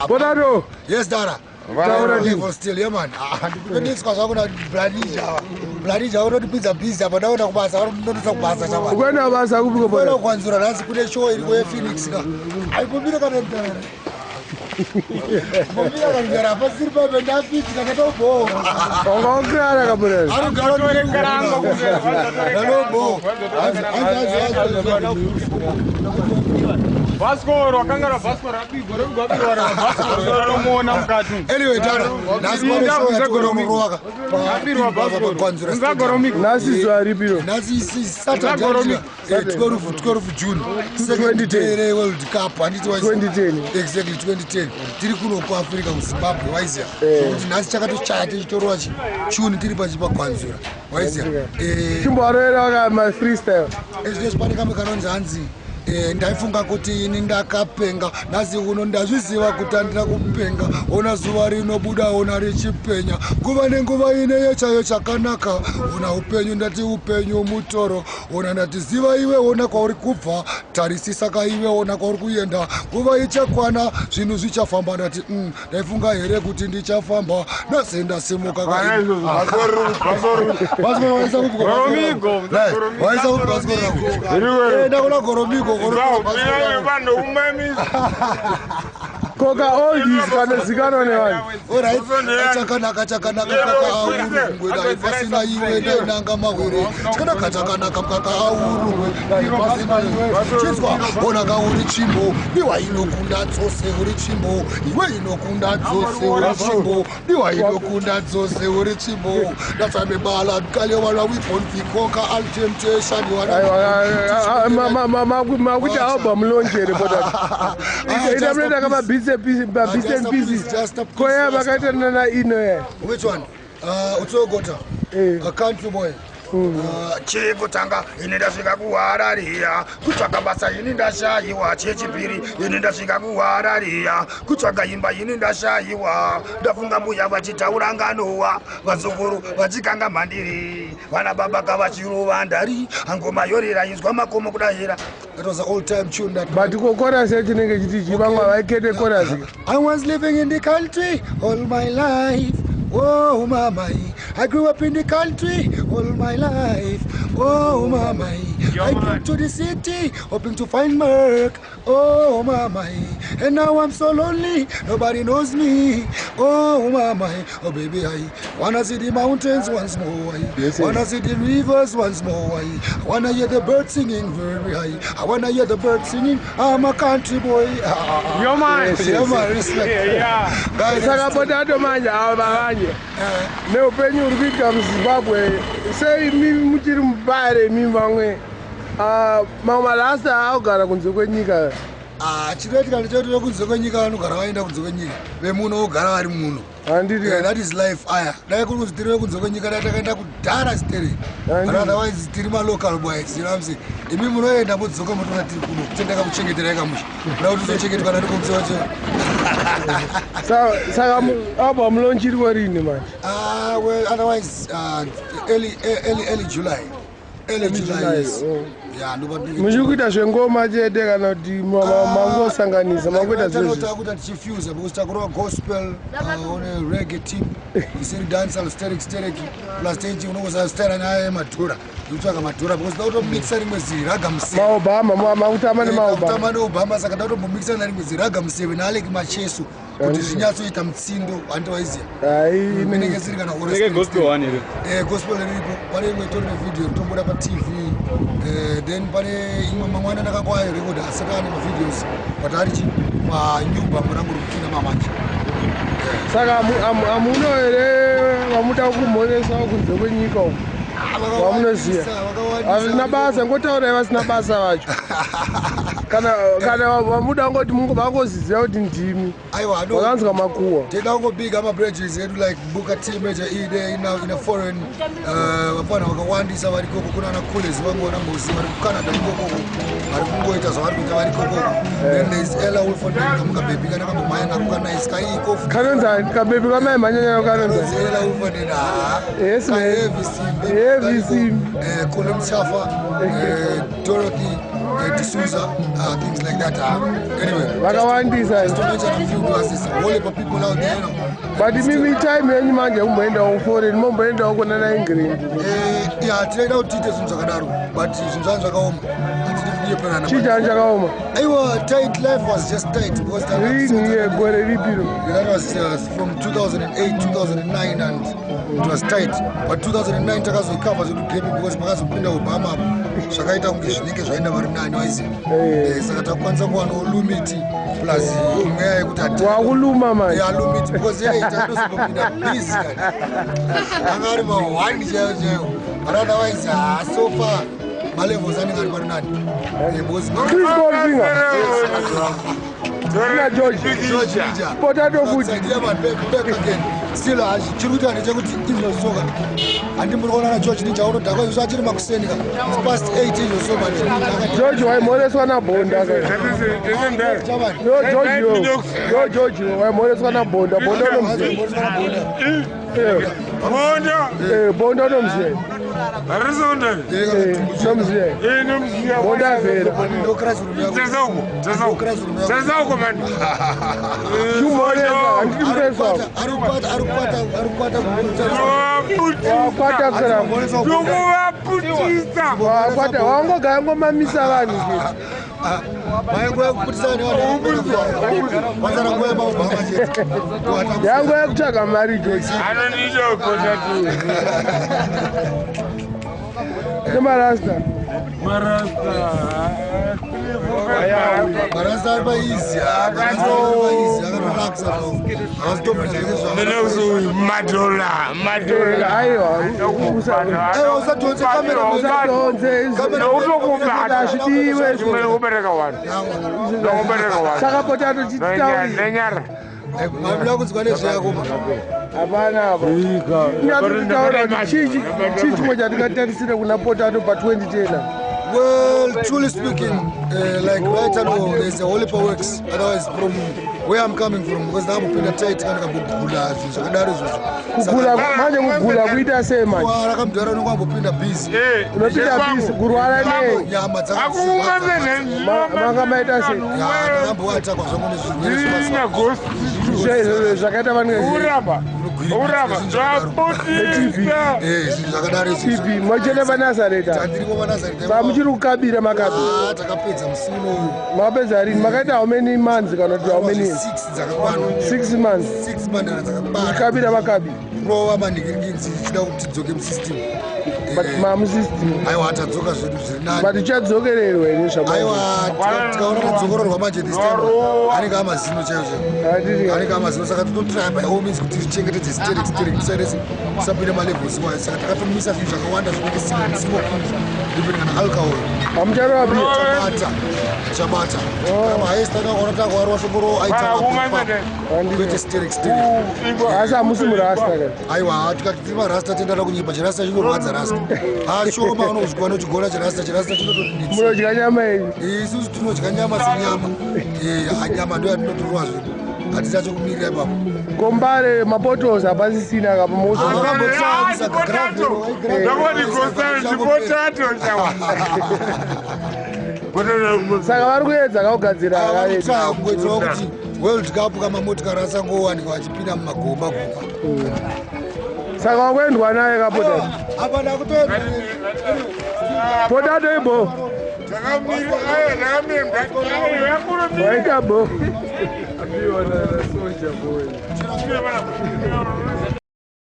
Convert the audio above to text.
Potato. Yes, Dara. Level still, yeah, man. The next cause I'm gonna bloody Java to pizza pizza, but I don't know about Basa. When I was a good one, so that's good show it where Phoenix. I could be the kind of anyway, Dara, World Cup and it was 2010. Exactly 2010. Tiri kuno kwa Africa mu Zimbabwe waizia. Kuti nasi chakatochaya tichitorwa chuni tiri pachipa kwanzura. Waizia. Chimborera my freestyle. Ezvo pane kamwe kanonzi hanzi ndaifunga kuti ini ndakapenga nhasi uno ndazviziva kuti handina kupenga ona zuva rinobuda ona richipenya nguva nenguva ine yechayo chakanaka ona upenyu ndati upenyu mutoro ona ndati ziva iwe ona kwauri kubva tarisisa kaive ona kwauri kuenda nguva ichakwana zvinhu zvichafamba ndati ndaifunga here kuti ndichafamba nhasi ndasimuka ndakona goromigo Koka all these kana zikano ne wani. Alright. Chakanaka kaka auru ngweda ifasina iwe nanga mahwere. Chakanaka kaka auru ifasina iwe. Chizwa ona ka uri chimbo. Iwa inokunda dzose uri chimbo. Iwe inokunda dzose uri chimbo. Iwa inokunda dzose uri chimbo. That's why me bala kale wala weapon fi koka all temptation wala. Which album launch reporter? Which one? Utsogota. A country boy. Chikutanga inendasvika kuharariya kutsvaga basa ini ndashayiwa chechipiri ini ndasvika kuharariya kutsvaga imba ini ndashayiwa ndafunga mbuya vachitaura nganowa vazukuru vachikanga mhandiri vana baba kavachirova ndari angoma yorera inzwa makomo kudahira. That was an old time tune that. But chorus I was living in the country all my life. Oh mama, I grew up in the country all my life. Oh mama, I came to the city hoping to find work. Oh mama, and now I'm so lonely, nobody knows me. Oh mama, oh baby, I wanna see the mountains once more. I wanna see the rivers once more. I wanna hear the birds singing very high. I wanna hear the birds singing. I'm a country boy. You're mine. You're my respect. Yeah. Guys, Meu penho urubika Zimbabwe. Sei muchiri Mbare mimvamwe. Mama lasta augara kunze kwenyika. Chinoitika ndechoti kunze kwenyika vanogara vaenda kunze kwenyika. Vemuno ogara vari muno. That is life aya. Dai kuri tiri kunze kwenyika takaenda kudhara stere. Otherwise tiri ma local boys. You know what I'm saying? Imi munoenda mudzoka motona tiri kuno. Tendeka kuchengetera ekamusha. Kuti uzochengetwa nani kumsewacho. Saka album launch iri warini man? Well, otherwise early July. Early July. Yes. Yeah, muchikuita zvengoma chete kana kuti mangosanganisa mangoita zvekuita tichifuse because takurova gospel one reggae team isiri dancehall sterek plus tenchi unongosastera naye madhura ndikutsvaga madhura because dautomixa rimwe ziri raga maobama makutama neobama saka dautombomixa narimwe ziri raga museve naaleki macheso kuti zvinyatsoita mutsindo handowaiziya inenge siri kana gospel riripo pane imwe itori nevidhio ritomboda patv then pane imwe mamwana ndakakwayo record asaka ane mavideos but ari panyumba murangu rikupinda mamanje. Saka amuno here vamuda kumhoresa kunze kwenyika uko vamunoziva vasina basa ngotaurai vasina basa vacho kana vamuda ngoti vangoziziva kuti ndimi vakanzwa makuhwa tida kungobiga mabridges edu like Booker T Major Ide in a foreign vapana vakawandisa vari koko kuna ana Collins vangona ngozi vari kuCanada ikoko vari kungoita zvavari kuita vari koko then there is Ella Wolford kamukabebi kana kambomhanya nako kanaice kaiko kanonzani kabebi kamai mhanyanya kanonzani Ella Wolford yes heavy simbi Heavy simbi Colin Chafa Dorothy D'Souza, things like that. Anyway, just to mention a few classes, whole heap of people out there, you know. But if you time any man, you might know for it, more than an green. Yeah, trade out details in Zakadaru, but Zimdancehall home. Chijanja, tight life was just tight because that was from 2008, 2009, and it was tight. But 2009 Takazo covers it because Makazo Pinda Obama, Shakaita Ungishnike, Shaina Marina, noisy. Sakata Kwanza one Lumiti plus Waguluma, Lumit because it was one jail. But otherwise, so far. Male was running at Bernard. It was George, potato food. Still, I should have Soga. And the Murona George Ninja, was actually Maxenica. Past 8 years or so much. George, I'm more or less one up bond. No, George, I'm more or less one up bond. Marasta by easy. Well, truly speaking, like right now, there's a whole heap of works. Otherwise, from where I'm coming from, because I'm in a tight kind of Kuda. Kabira Makabi. Takapedza musimu. Mapedza rini makaita how many months kana how many 6 dzakakwana. 6 months. 6 months dzakakwana. Kabira Makabi. Rova mandikiringinzi chida kuti tidzoke musystem. But mamu system. Aiwa tadzoka zvedu zviri nani. But ichadzokererwa ine zvabva. Aiwa tikaona kudzokororwa manje this time. Anenge amazino chaiwo. Anenge amazino saka tototraya by all means kuti tichengetedze sterek kusarese kusapinda malevels wise. Saka takatomisa zvinhu zvakawanda zvinenge single depending on alcohol. Amjarabi. Chabata. Kama haista na wanataka kuarwa shukuru aita. Kuite sterek. Asa musimu rasta kana. Aiwa tukatima rasta tenda kunyipa chirasta chinorwadza rasta. Sho kama unozvikwa nochigona chirasta chinotodinitsa. Munodya nyama iyi. Isusu tinodya nyama senyama. Nyama ndo yatinotorwa zvedu. Hatitacho kumirira ipapo. Kombare mapotos apasisina kapa moto. Saka vari kuedza kaugadzira kuitirawo kuti World Cup kama motikari asangowanikwa vachipinda mumagomba gomba. Saka wakuendwa naye kapota. Apana kutoenda. Potato ibo. Waita bo.